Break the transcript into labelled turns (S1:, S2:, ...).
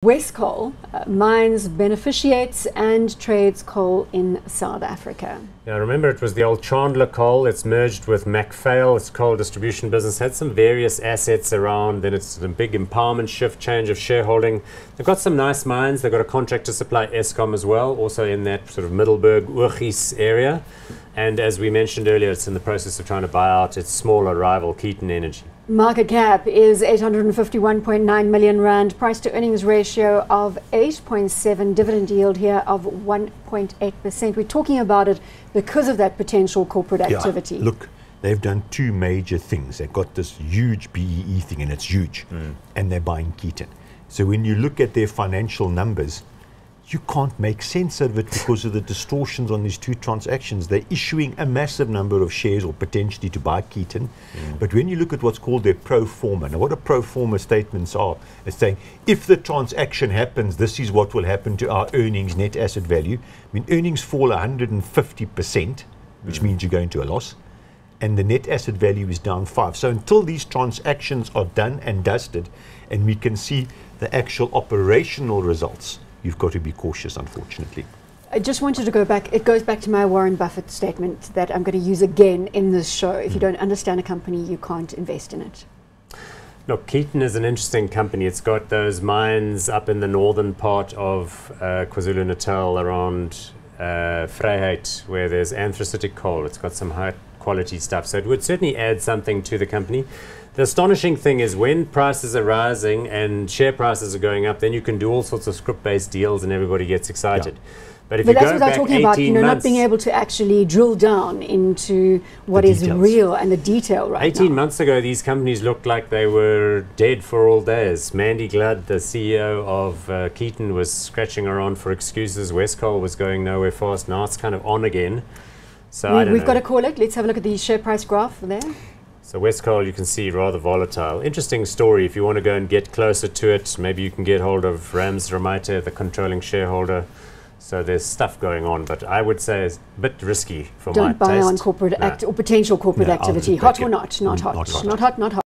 S1: Wescoal mines beneficiates and trades coal in South Africa.
S2: Yeah, remember it was the old Chandler coal. It's merged with MacPhail. It's a coal distribution business. Had some various assets around. Then it's a big empowerment shift, change of shareholding. They've got some nice mines. They've got a contract to supply Eskom as well, also in that sort of Middelburg, Oortjies area. And as we mentioned earlier, it's in the process of trying to buy out its smaller rival, Keaton Energy.
S1: Market cap is 851.9 million rand, price to earnings ratio of 8.7, dividend yield here of 1.8%. We're talking about it because of that potential corporate activity.
S3: Look, they've done two major things. They've got this huge BEE thing, and it's huge, and they're buying Keaton. So when you look at their financial numbers, you can't make sense of it because of the distortions on these two transactions. They're issuing a massive number of shares or potentially to buy Keaton. But when you look at what's called their pro forma, now what a pro forma statements are, it's saying if the transaction happens, this is what will happen to our earnings, net asset value. I mean, earnings fall 150%, which means you're going to a loss, and the net asset value is down 5%. So until these transactions are done and dusted, and we can see the actual operational results, you've got to be cautious, unfortunately.
S1: I just wanted to go back. It goes back to my Warren Buffett statement that I'm going to use again in this show. If you don't understand a company, you can't invest in it.
S2: Look, Keaton is an interesting company. It's got those mines up in the northern part of KwaZulu-Natal around Vryheid, where there's anthracitic coal. It's got some high quality stuff. So it would certainly add something to the company. The astonishing thing is when prices are rising and share prices are going up, then you can do all sorts of script-based deals and everybody gets excited. But if you
S1: that's
S2: go
S1: what
S2: back
S1: I'm talking
S2: 18
S1: about,
S2: months,
S1: not being able to actually drill down into what is real and the detail right
S2: 18 months ago, these companies looked like they were dead for all days. Mandy Gludd, the CEO of Keaton, was scratching around for excuses. Wescoal was going nowhere fast. Now it's kind of on again. So
S1: we've got to call it. Let's have a look at the share price graph there.
S2: So Wescoal, you can see, rather volatile. Interesting story. If you want to go and get closer to it, maybe you can get hold of Rams Ramaite, the controlling shareholder. So there's stuff going on, but I would say it's a bit risky for my taste.
S1: Don't buy on corporate or potential corporate activity. Hot or not? Not hot. Not hot. Not hot.